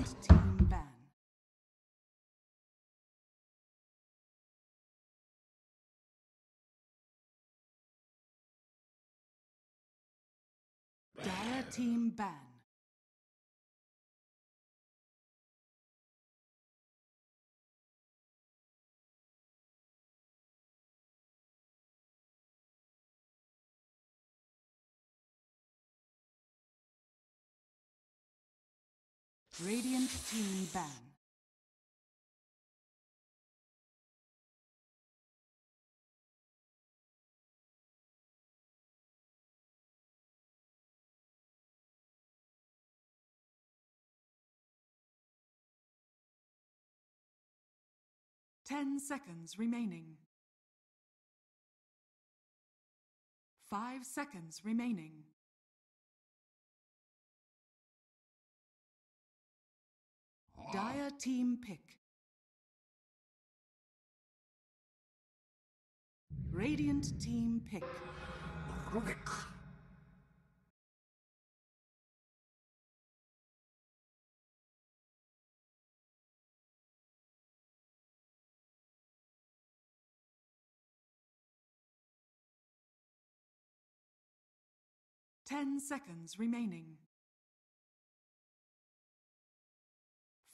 Radiant team ban. Dire team ban. Radiant team ban. Ten seconds remaining. 5 seconds remaining. Dire team pick. Radiant team pick. 10 seconds remaining.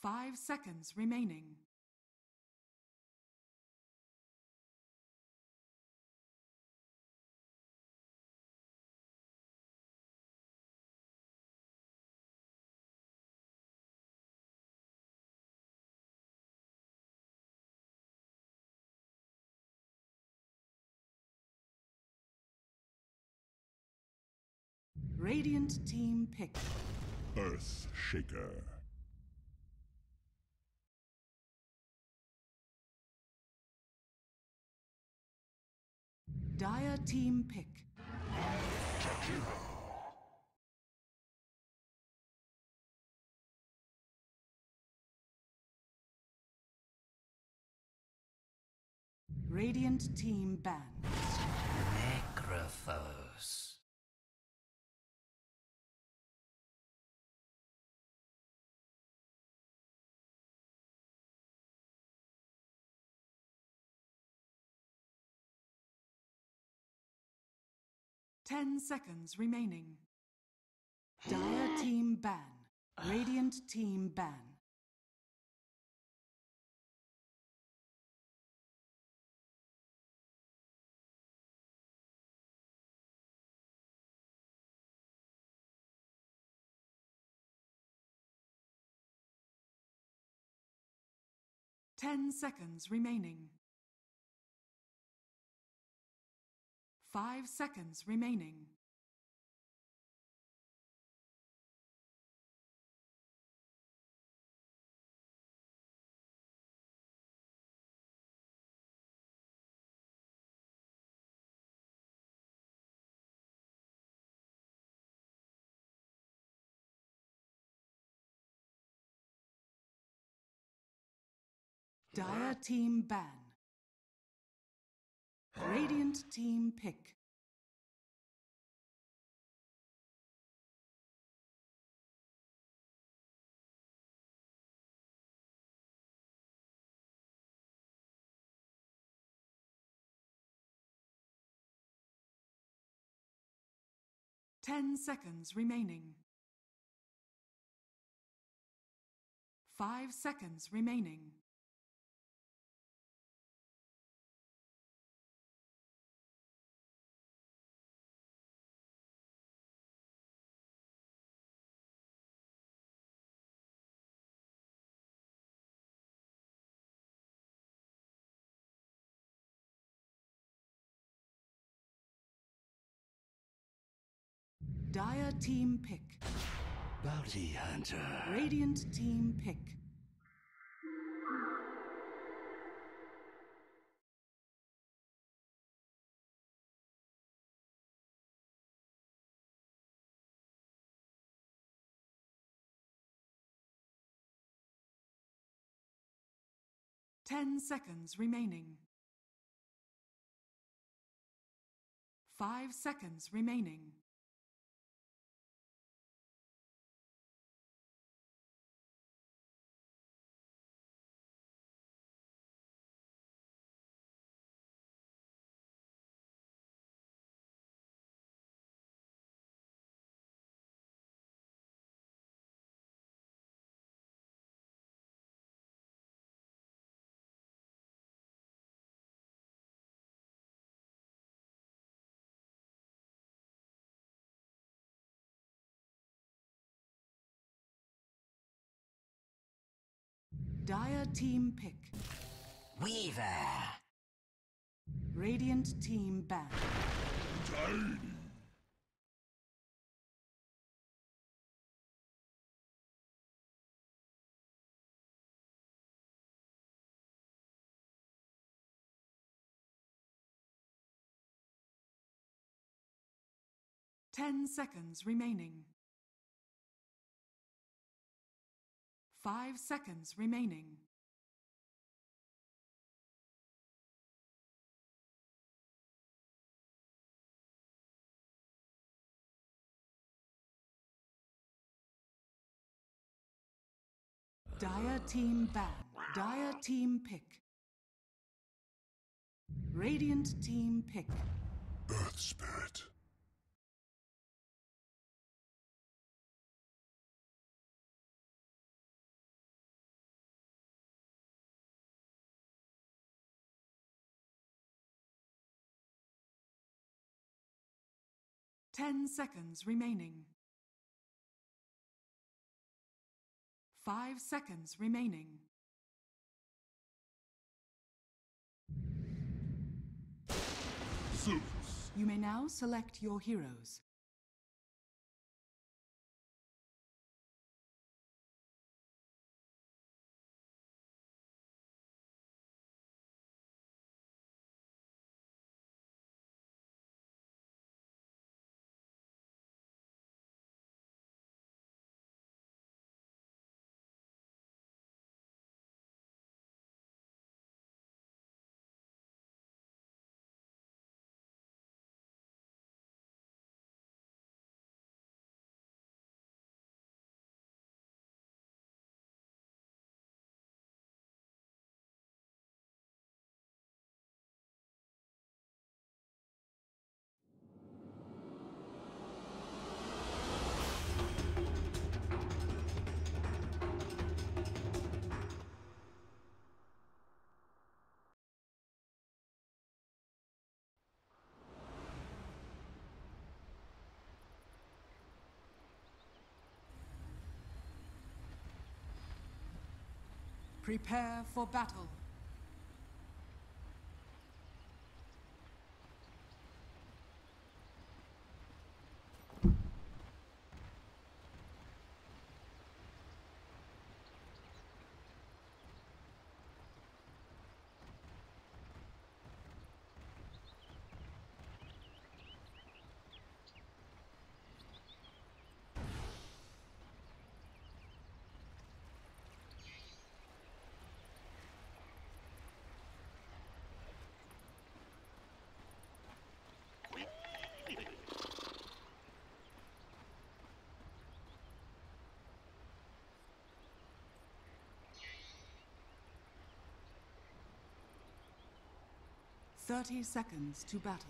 5 seconds remaining. Radiant team pick. Earth Shaker. Dire team pick. Radiant team ban. Necrophos. Ten seconds remaining. Dire team ban. Radiant team ban. Ten seconds remaining. 5 seconds remaining. Dire team ban. Radiant team pick. Ten seconds remaining. 5 seconds remaining. Dire team pick. Bounty Hunter. Radiant team pick. Ten seconds remaining. 5 seconds remaining. Dire team pick. Weaver. Radiant team ban. Tiny. 10 seconds remaining. 5 seconds remaining. Dire team ban. Dire team pick. Radiant team pick. Earth Spirit. Ten seconds remaining. 5 seconds remaining. Zeus. You may now select your heroes. Prepare for battle. Thirty seconds to battle.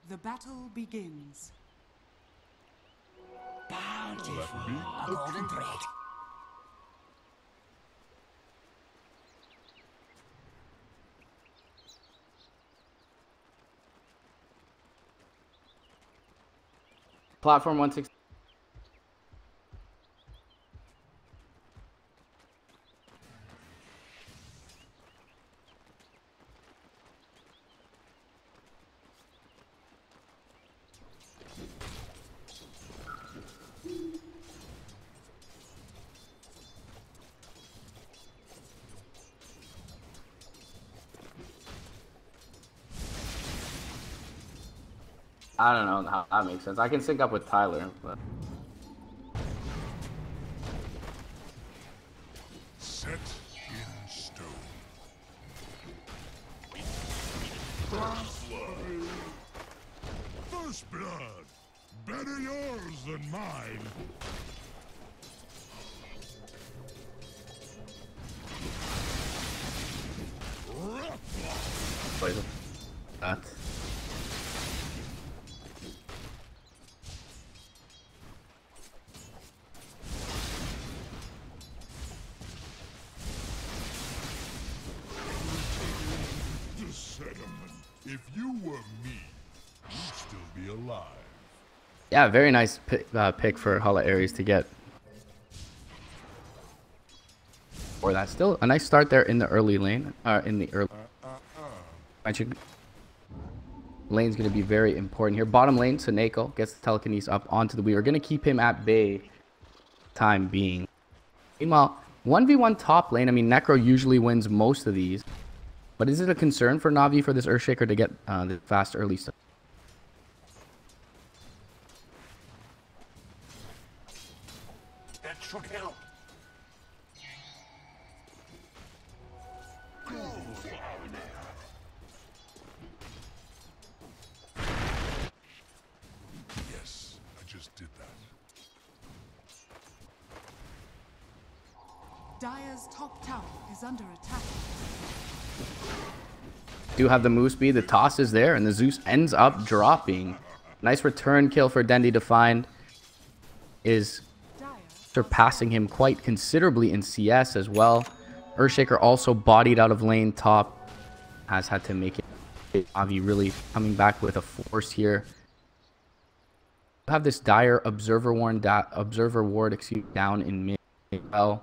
The battle begins. Bountiful. Let me A golden thread. Platform 160. I don't know how that makes sense. I can sync up with Tyler, but Set in stone. First blood. Better yours than mine. plays it. that. If you were me, you'd still be alive. Yeah, very nice pick for Hala Ares to get. Or that's still a nice start there in the early lane. In the early. Lane's going to be very important here. Bottom lane, Soneko gets the telekinesis up onto the Wii. We're going to keep him at bay time being. Meanwhile, 1v1 top lane. I mean, Necro usually wins most of these. But is it a concern for Na'Vi for this Earthshaker to get the fast early stuff? That should help. Yes, I just did that. Dire's top tower is under attack. Do have the move speed. The toss is there, and the Zeus ends up dropping. Nice return kill for Dendi to find. Is surpassing him quite considerably in CS as well. Earthshaker also bodied out of lane top. Has had to make it. Avi really coming back with a force here. Have this Dire observer ward down in mid. Well,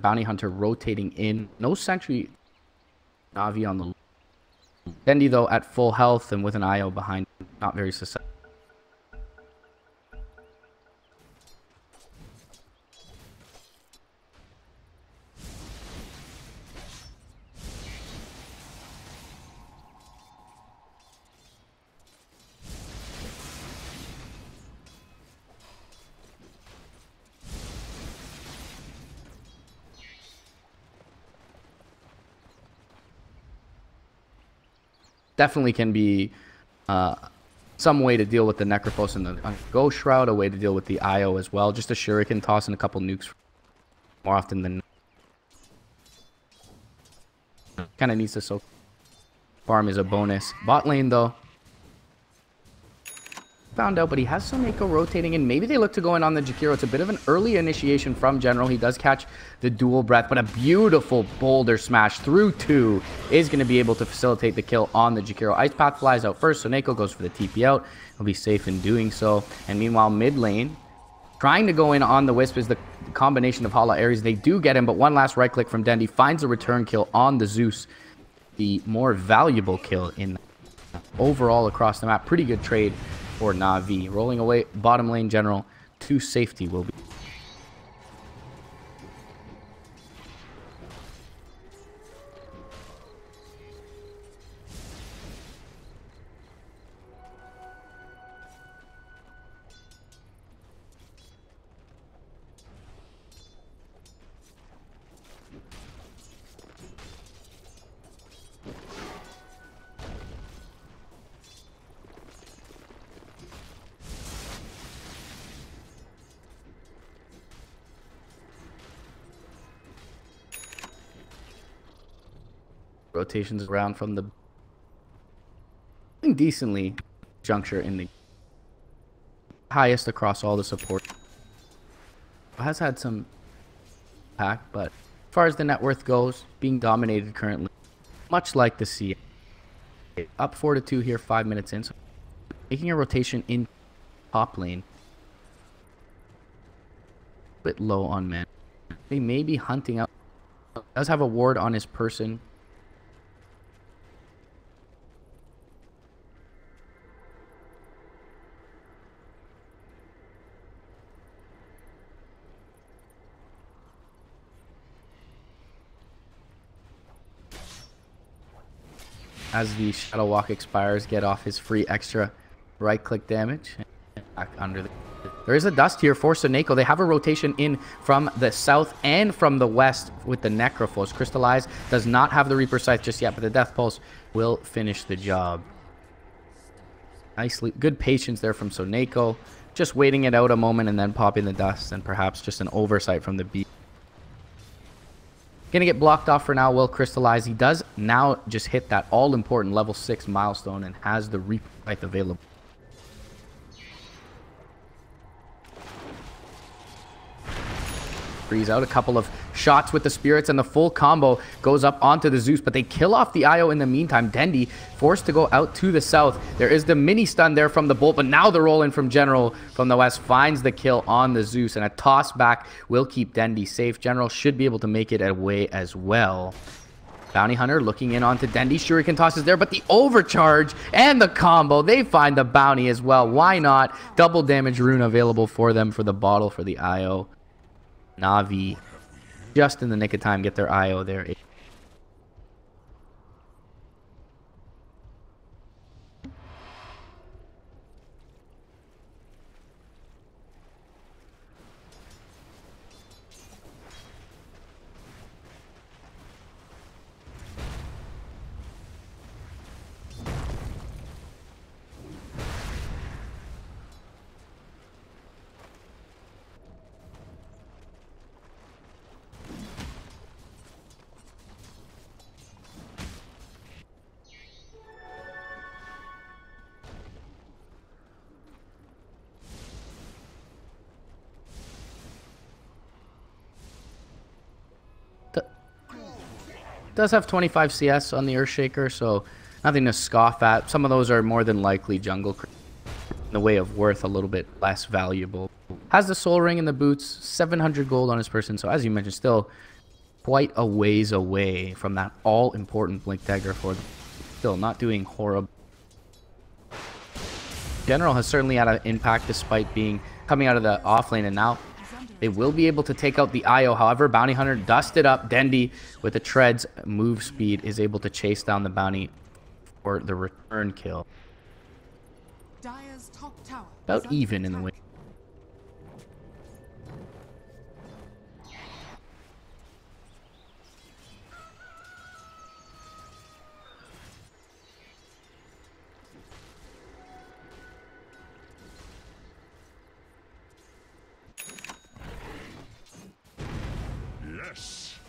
Bounty Hunter rotating in. No sentry. Navi on the Dendi though at full health and with an IO behind, not very susceptible. Definitely can be some way to deal with the Necrophos and the Ghost Shroud, a way to deal with the IO as well. Just a Shuriken toss and a couple nukes more often than kind of needs to soak. Farm is a bonus. Bot lane though. Found out, but he has Soneko rotating in. Maybe they look to go in on the Jakiro. It's a bit of an early initiation from General. He does catch the dual breath, but a beautiful boulder smash through 2 is going to be able to facilitate the kill on the Jakiro. Ice Path flies out first. Soneko goes for the TP out. He'll be safe in doing so. And meanwhile, mid lane, trying to go in on the Wisp is the combination of Hala Ares. They do get him, but one last right click from Dendi finds a return kill on the Zeus. The more valuable kill in overall across the map. Pretty good trade for Na'Vi. Rolling away bottom lane General to safety will be. Rotations around from the decently juncture in the highest across all the support. Has had some impact, but as far as the net worth goes, being dominated currently, much like the CIS. Up 4-2 here, 5 minutes in. So making a rotation in top lane. A bit low on man. They may be hunting out. Does have a ward on his person. As the Shadow Walk expires, get off his free extra right-click damage. Back under the... There is a dust here for Soneko. They have a rotation in from the south and from the west with the Necrophos. Crystallize does not have the Reaper Scythe just yet, but the Death Pulse will finish the job. Nicely, good patience there from Soneko. Just waiting it out a moment and then popping the dust, and perhaps just an oversight from the B. Gonna get blocked off for now, will crystallize. He does now just hit that all-important level 6 milestone and has the replay available. Freeze out a couple of shots with the spirits, and the full combo goes up onto the Zeus, but they kill off the IO in the meantime. Dendi forced to go out to the south. There is the mini stun there from the Bolt, but now the roll in from General from the west finds the kill on the Zeus, and a toss back will keep Dendi safe. General should be able to make it away as well. Bounty Hunter looking in onto Dendi. Shuriken toss is there, but the overcharge and the combo, they find the bounty as well. Why not? Double damage rune available for them for the bottle for the IO. Na'Vi just in the nick of time get their IO there. Does have 25 CS on the Earthshaker, so nothing to scoff at. Some of those are more than likely jungle in the way of worth, a little bit less valuable. Has the soul ring in the boots, 700 gold on his person, so as you mentioned, still quite a ways away from that all-important blink dagger for them. Still not doing horrible. General has certainly had an impact despite coming out of the off lane, and now they will be able to take out the IO. However, Bounty Hunter dusted up. Dendi, with the treads move speed, is able to chase down the bounty for the return kill. Dire's top tower About even in the way. Yes.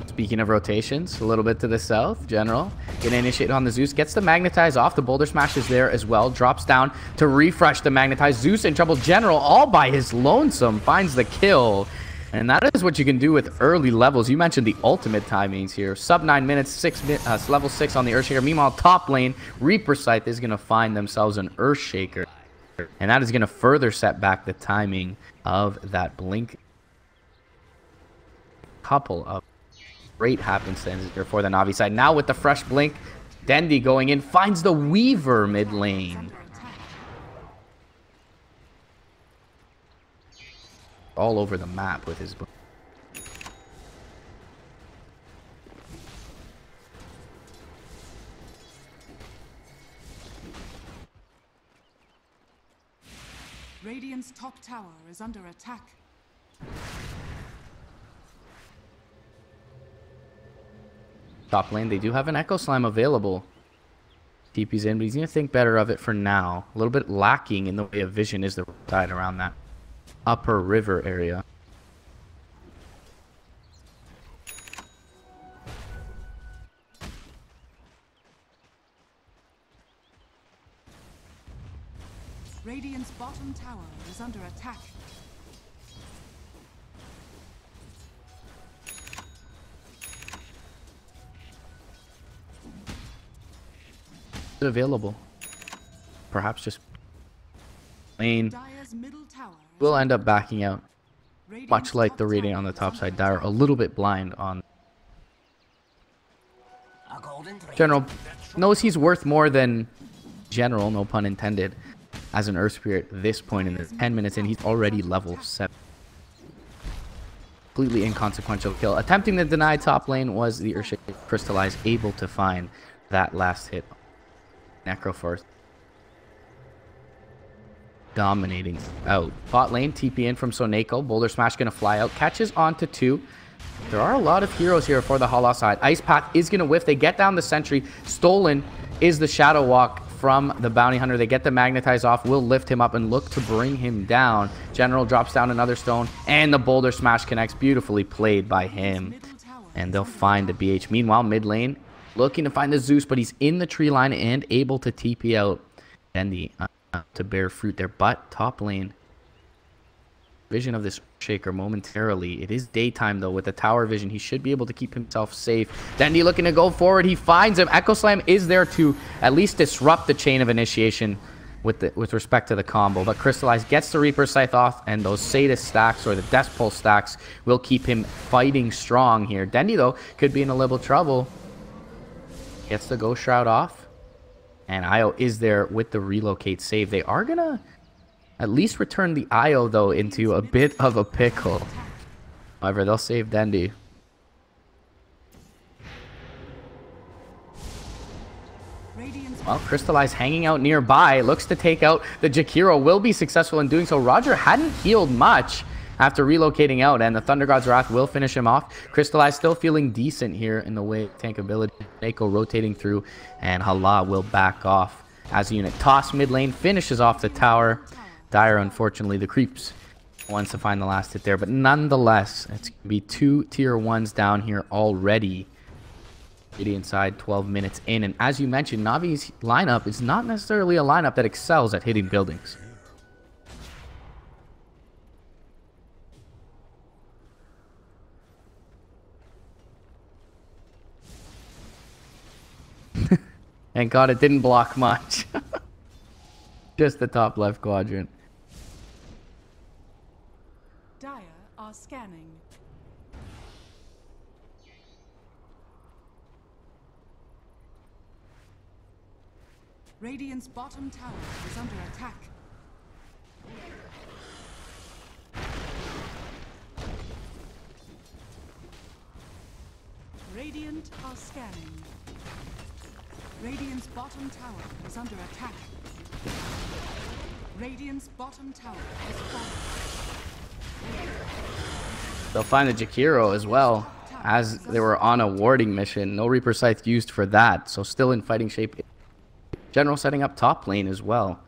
Speaking of rotations, a little bit to the south, General gonna initiate on the Zeus, gets the magnetize off, the boulder smash is there as well, drops down to refresh the magnetize. Zeus in trouble. General all by his lonesome finds the kill, and that is what you can do with early levels. You mentioned the ultimate timings here. Sub 9 minutes, level 6 on the Earthshaker. Meanwhile, top lane, Reaper Scythe is gonna find themselves an Earthshaker, and that is gonna further set back the timing of that blink. Couple of great happenstances here for the Na'Vi side. Now with the fresh blink, Dendi going in, finds the Weaver mid lane. All over the map with his blink. Radiant's top tower is under attack. Top lane, they do have an Echo Slime available. TP's in, but he's going to think better of it for now. A little bit lacking in the way of vision is the side around that upper river area. Radiant's bottom tower is under attack. Available. Perhaps just lane Dire's middle tower will end up backing out. Much like the Radiant on the top side, Dire a little bit blind on. A golden thread. General knows he's worth more than General, no pun intended, as an Earth Spirit this point in the 10 minutes in. He's already level 7. Completely inconsequential kill. Attempting to deny top lane was the Earthshaker Crystallize, able to find that last hit. Necroforce dominating out. Bot lane, TP in from Soneko. Boulder Smash gonna fly out. Catches onto 2. There are a lot of heroes here for the Hala side. Ice Path is going to whiff. They get down the sentry. Stolen is the Shadow Walk from the Bounty Hunter. They get the Magnetize off. Will lift him up and look to bring him down. General drops down another stone. And the Boulder Smash connects. Beautifully played by him. And they'll find the BH. Meanwhile, mid lane looking to find the Zeus. But he's in the tree line and able to TP out. And to bear fruit there. But top lane. Vision of this Shaker momentarily. It is daytime though. With the tower vision, he should be able to keep himself safe. Dendi looking to go forward. He finds him. Echo Slam is there to at least disrupt the chain of initiation with respect to the combo. But Crystallize gets the Reaper Scythe off, and those Sadist stacks or the Death Pulse stacks will keep him fighting strong here. Dendi though could be in a little trouble. Gets the Ghost Shroud off, and Io is there with the relocate save. They are gonna at least return the Io, though, into a bit of a pickle. However, they'll save Dendi. Well, Crystallize hanging out nearby. Looks to take out the Jakiro. Will be successful in doing so. Roger hadn't healed much after relocating out, and the Thunder God's Wrath will finish him off. Crystallize still feeling decent here in the way of tank ability. Neko rotating through, and Hala will back off as a unit. Toss mid lane, finishes off the tower. Dire, unfortunately, the creeps wants to find the last hit there, but nonetheless, it's going to be 2 tier 1s down here already. Getting inside 12 minutes in, and as you mentioned, Navi's lineup is not necessarily a lineup that excels at hitting buildings. Thank God it didn't block much. Just the top left quadrant. Dire are scanning. Radiant's bottom tower is under attack. Radiant are scanning. Radiant's bottom tower is under attack. Radiant's bottom tower is falling. They'll find the Jakiro as well, as they were on a warding mission. No Reaper Scythe used for that, so still in fighting shape. General setting up top lane as well.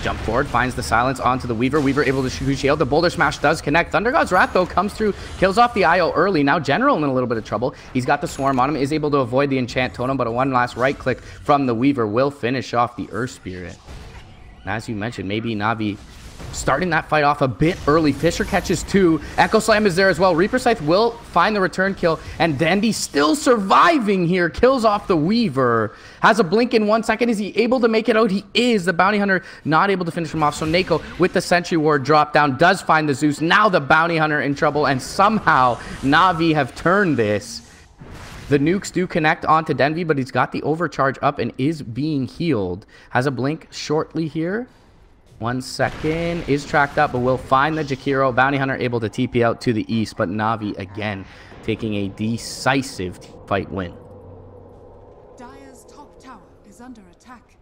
Jump forward, finds the silence onto the Weaver. Weaver able to shoot shield. The Boulder Smash does connect. Thunder God's Wrath, though, comes through, kills off the IO early. Now General in a little bit of trouble. He's got the Swarm on him, is able to avoid the Enchant Totem, but a one last right click from the Weaver will finish off the Earth Spirit. And as you mentioned, maybe Navi starting that fight off a bit early. Fisher catches 2. Echo Slam is there as well. Reaper Scythe will find the return kill. And Dandy still surviving here. Kills off the Weaver. Has a blink in 1 second. Is he able to make it out? He is. The Bounty Hunter not able to finish him off. So Neko with the Sentry Ward drop down does find the Zeus. Now the Bounty Hunter in trouble. And somehow Navi have turned this. The nukes do connect onto Denvi, but he's got the overcharge up and is being healed. Has a blink shortly here. 1 second, is tracked up, but will find the Jakiro. Bounty Hunter able to TP out to the east, but Navi again taking a decisive fight win. Dire's top tower is under attack.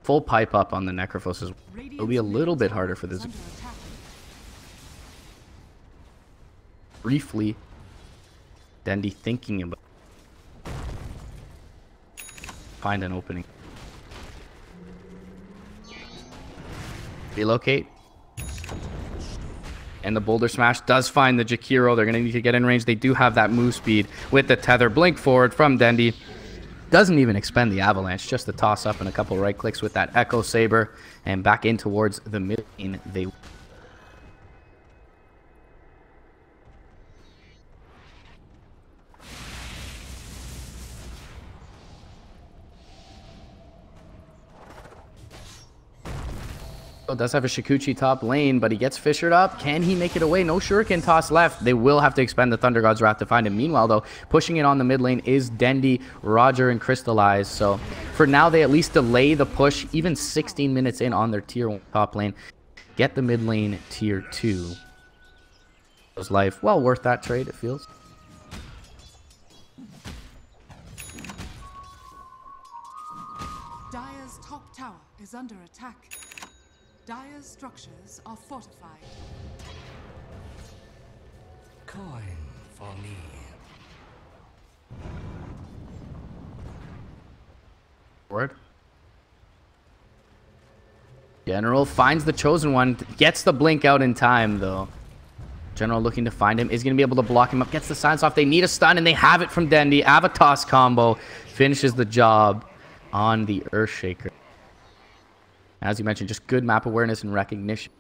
Full pipe up on the Necrophos. It'll be a little bit harder for this. Briefly, Dendi thinking about find an opening. Relocate. And the Boulder Smash does find the Jakiro. They're going to need to get in range. They do have that move speed with the tether. Blink forward from Dendi. Doesn't even expend the Avalanche, just the toss up and a couple right clicks with that Echo Saber, and back in towards the mid lane. They Does have a Shikuchi top lane, but he gets fissured up. Can he make it away? No shuriken toss left. They will have to expend the Thunder God's Wrath to find him. Meanwhile, though, pushing it on the mid lane is Dendi, Roger, and Crystallize. So for now, they at least delay the push, even 16 minutes in on their tier 1 top lane. Get the mid lane tier 2. Life well worth that trade, it feels. Dire's top tower is under attack. Dire's structures are fortified. Coin for me. Word. General finds the chosen one, gets the blink out in time though. General looking to find him, is going to be able to block him up, gets the silence off. They need a stun and they have it from Dendi. Avatos combo finishes the job on the Earthshaker. As you mentioned, just good map awareness and recognition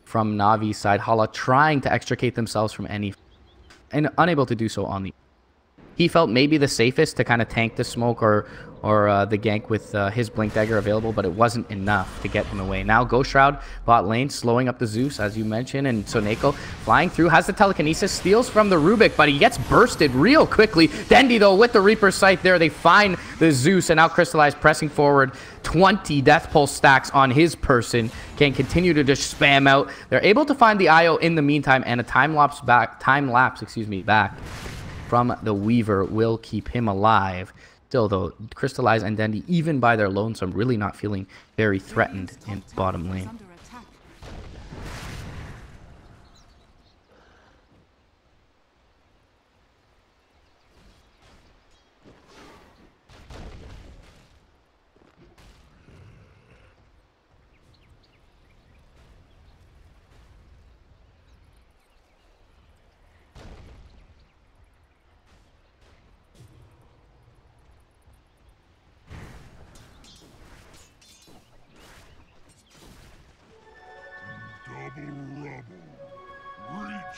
from Navi's side. Hala trying to extricate themselves from any, and unable to do so on the. He felt maybe the safest to kind of tank the smoke or the gank with his Blink Dagger available, but it wasn't enough to get him away. Now Ghost Shroud bot lane, slowing up the Zeus, as you mentioned, and Soneko flying through, has the telekinesis, steals from the Rubik, but he gets bursted real quickly. Dendi, though, with the Reaper Sight there, they find the Zeus, and now Crystallize pressing forward. 20 Death Pulse stacks on his person, can continue to just spam out. They're able to find the IO in the meantime, and a time lapse back from the Weaver will keep him alive. Still, though, Crystallize and Dendi, even by their lonesome, really not feeling very threatened in bottom lane.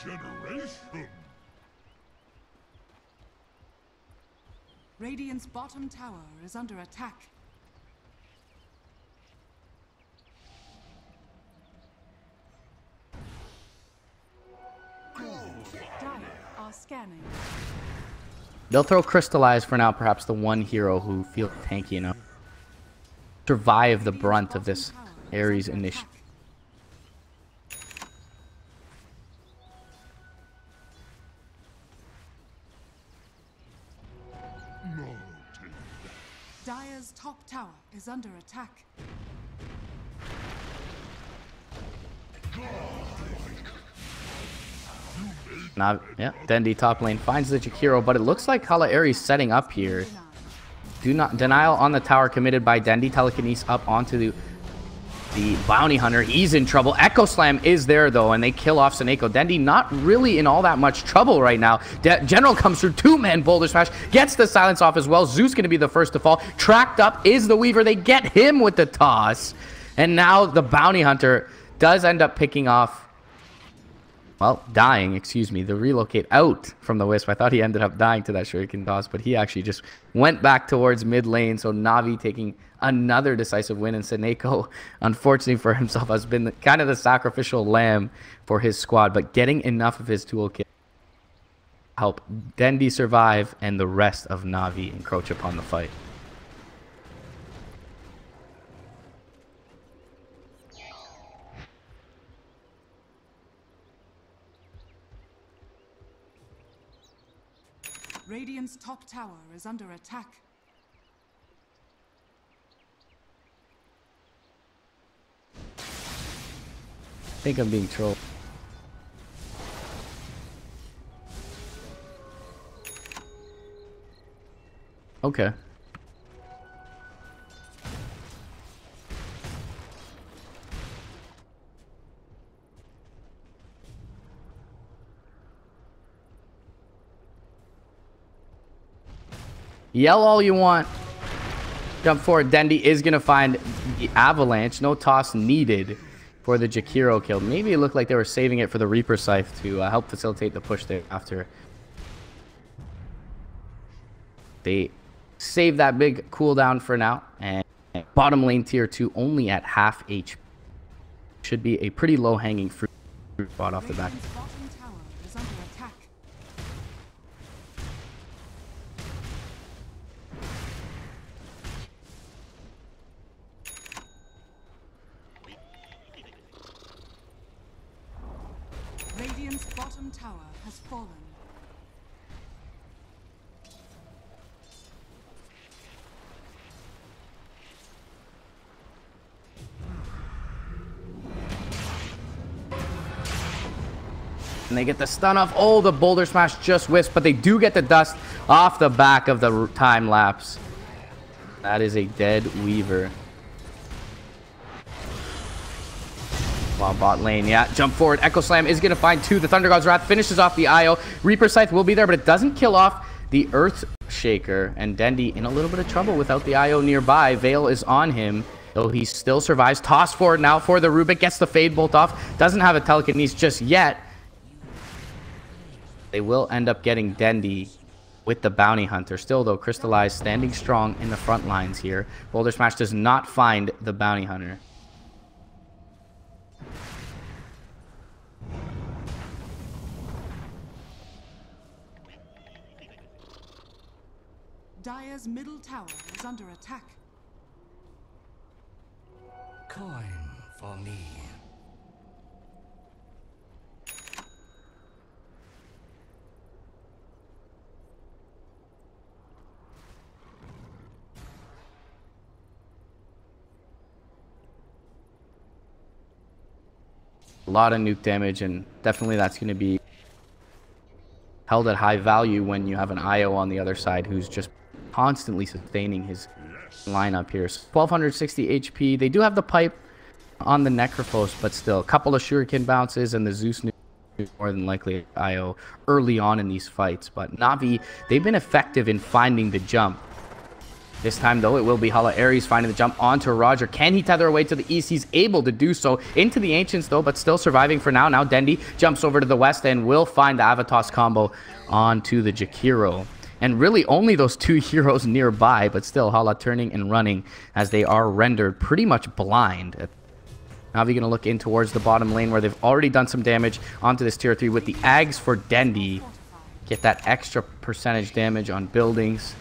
Regeneration! Radiant's bottom tower is under attack. Dire are scanning. They'll throw Crystallize for now, perhaps the one hero who feels tanky enough to survive the brunt of this Ares initiative. Dire's top tower is under attack. Now, yeah, Dendi top lane finds the Jakiro, but it looks like Hala Ares setting up here. Denial on the tower committed by Dendi. Telekinesis up onto the Bounty Hunter. He's in trouble. Echo Slam is there, though, and they kill off Soneko. Dendi not really in all that much trouble right now. General comes through, two-man Boulder Smash, gets the silence off as well. Zeus going to be the first to fall. Tracked up is the Weaver. They get him with the toss. And now the Bounty Hunter does end up picking off, well, dying, excuse me, the relocate out from the Wisp. I thought he ended up dying to that shuriken toss, but he actually just went back towards mid lane. So Navi taking another decisive win, and Soneko, unfortunately for himself, has been kind of the sacrificial lamb for his squad, but getting enough of his toolkit to help Dendi survive and the rest of Navi encroach upon the fight. Radiant's top tower is under attack. I think I'm being trolled. Okay. Yell all you want. Jump forward. Dendi is going to find the Avalanche. No toss needed for the Jakiro kill. Maybe it looked like they were saving it for the Reaper Scythe to help facilitate the push there after. They save that big cooldown for now. And bottom lane tier 2 only at half HP. should be a pretty low-hanging fruit spot off the back. Radiant's bottom tower is under attack. Radiant's bottom tower has fallen. And they get the stun off. Oh, the boulder smash just whiffs, but they do get the dust off the back of the time lapse. That is a dead Weaver. Wow, bot lane, yeah, jump forward. Echo Slam is going to find two. The Thunder God's Wrath finishes off the IO. Reaper Scythe will be there, but it doesn't kill off the Earth Shaker. And Dendi in a little bit of trouble without the IO nearby. Veil is on him, though he still survives. Toss forward now for the Rubik. Gets the Fade Bolt off. Doesn't have a Telekinesis just yet. They will end up getting Dendi with the Bounty Hunter. Still, though, Crystallize standing strong in the front lines here. Boulder Smash does not find the Bounty Hunter. Dire's middle tower is under attack. Coin for me. A lot of nuke damage, and definitely that's going to be held at high value when you have an IO on the other side who's just constantly sustaining his lineup here. 1260 HP. They do have the pipe on the Necrophos, but still a couple of Shuriken bounces and the Zeus nuke more than likely IO early on in these fights. But Na'Vi, they've been effective in finding the jump. This time, though, it will be Hala Ares finding the jump onto Roger. Can he tether away to the east? He's able to do so. Into the Ancients, though, but still surviving for now. Now Dendi jumps over to the west and will find the Avatos combo onto the Jakiro. And really only those two heroes nearby, but still Hala turning and running as they are rendered pretty much blind. Na'Vi going to look in towards the bottom lane where they've already done some damage onto this tier 3 with the Ags for Dendi. Get that extra percentage damage on buildings.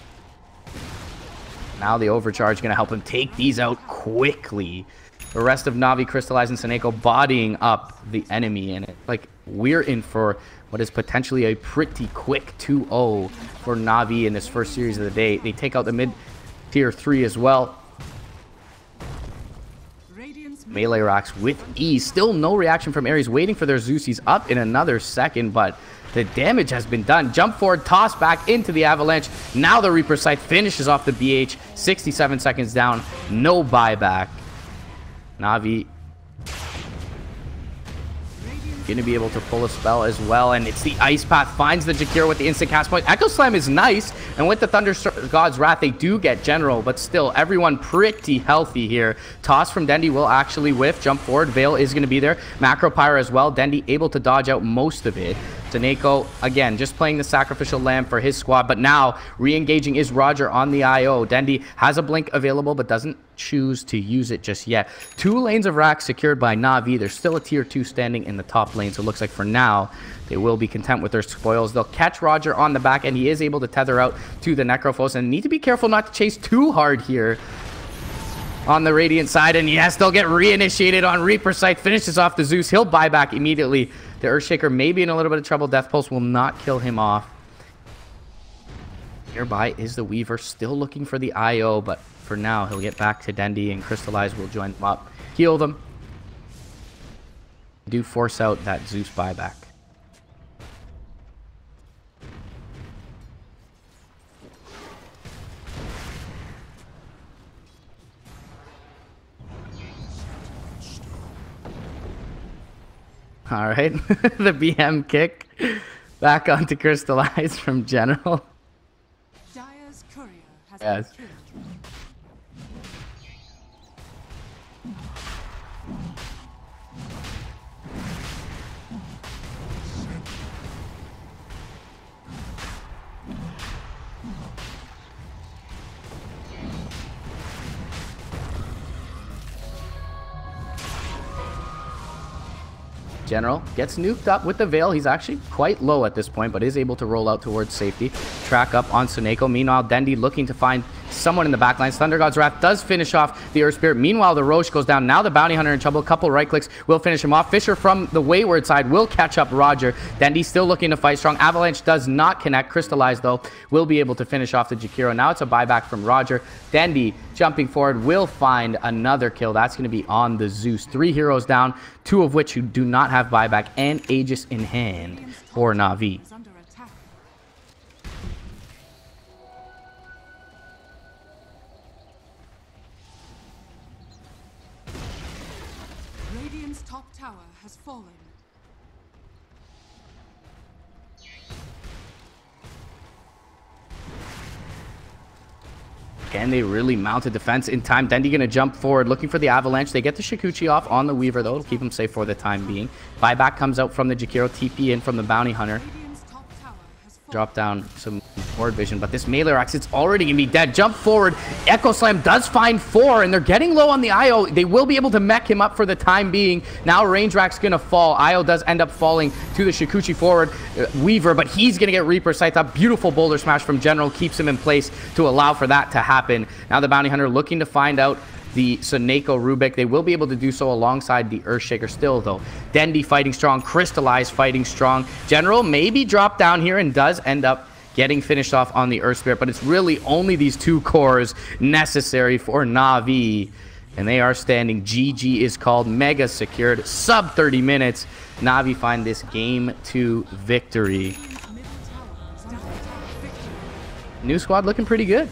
Now the overcharge going to help him take these out quickly. The rest of Na'Vi, Crystallize, and Seneko bodying up the enemy. And it's like we're in for what is potentially a pretty quick 2-0 for Na'Vi in this first series of the day. They take out the mid tier 3 as well. Melee racks with ease. Still no reaction from Ares. Waiting for their Zeus. He's up in another second, but the damage has been done. Jump forward, toss back into the Avalanche. Now the Reaper Scythe finishes off the BH. 67 seconds down. No buyback. Na'Vi going to be able to pull a spell as well, and it's the Ice Path finds the Jakiro with the instant cast point. Echo Slam is nice, and with the Thunder God's Wrath they do get General, but still everyone pretty healthy here. Toss from Dendi will actually whiff. Jump forward, Veil is going to be there. Macro Pyre as well. Dendi able to dodge out most of it. Seneko, again, just playing the Sacrificial Lamb for his squad, but now re-engaging is Roger on the IO. Dendi has a blink available, but doesn't choose to use it just yet. 2 lanes of racks secured by Na'Vi. There's still a tier 2 standing in the top lane, so it looks like for now they will be content with their spoils. They'll catch Roger on the back, and he is able to tether out to the Necrophos, and need to be careful not to chase too hard here on the Radiant side. And yes, they'll get reinitiated on Reaper Scythe. Finishes off the Zeus. He'll buy back immediately. The Earthshaker may be in a little bit of trouble. Death Pulse will not kill him off. Nearby is the Weaver, still looking for the IO, but for now he'll get back to Dendi, and Crystallize will join them up, heal them. Do force out that Zeus buyback. All right, the BM kick back onto Crystallize from General. Dire's courier has Yes. been killed. General gets nuked up with the Veil. He's actually quite low at this point, but is able to roll out towards safety. Track up on Suneko. Meanwhile, Dendi looking to find someone in the backlines. Thunder God's Wrath does finish off the Earth Spirit. Meanwhile, the Roche goes down. Now the Bounty Hunter in trouble. A couple right clicks will finish him off. Fisher from the wayward side will catch up Roger. Dendi still looking to fight strong. Avalanche does not connect. Crystallize, though, will be able to finish off the Jakiro. Now it's a buyback from Roger. Dendi jumping forward will find another kill. That's going to be on the Zeus. 3 heroes down, 2 of which who do not have buyback and Aegis in hand for Na'Vi. Radiant's top tower has fallen. Can they really mount a defense in time? Dendi going to jump forward, looking for the Avalanche. They get the Shikuchi off on the Weaver, though, to keep him safe for the time being. Buyback comes out from the Jakiro, TP in from the Bounty Hunter. Drop down some Horde Vision, but this melee Rax, it's already going to be dead. Jump forward. Echo Slam does find 4, and they're getting low on the IO. They will be able to mech him up for the time being. Now Range Rack's going to fall. IO does end up falling to the Shikuchi forward Weaver, but he's going to get Reaper Sight up. Beautiful boulder smash from General keeps him in place to allow for that to happen. Now the Bounty Hunter looking to find out the Suneko Rubik. They will be able to do so alongside the Earthshaker still, though. Dendi fighting strong. Crystallize fighting strong. General maybe drop down here and does end up getting finished off on the Earth Spirit, but it's really only these 2 cores necessary for Na'Vi, and they are standing. GG is called. Mega secured. Sub 30 minutes. Na'Vi find this game 2 victory. New squad looking pretty good.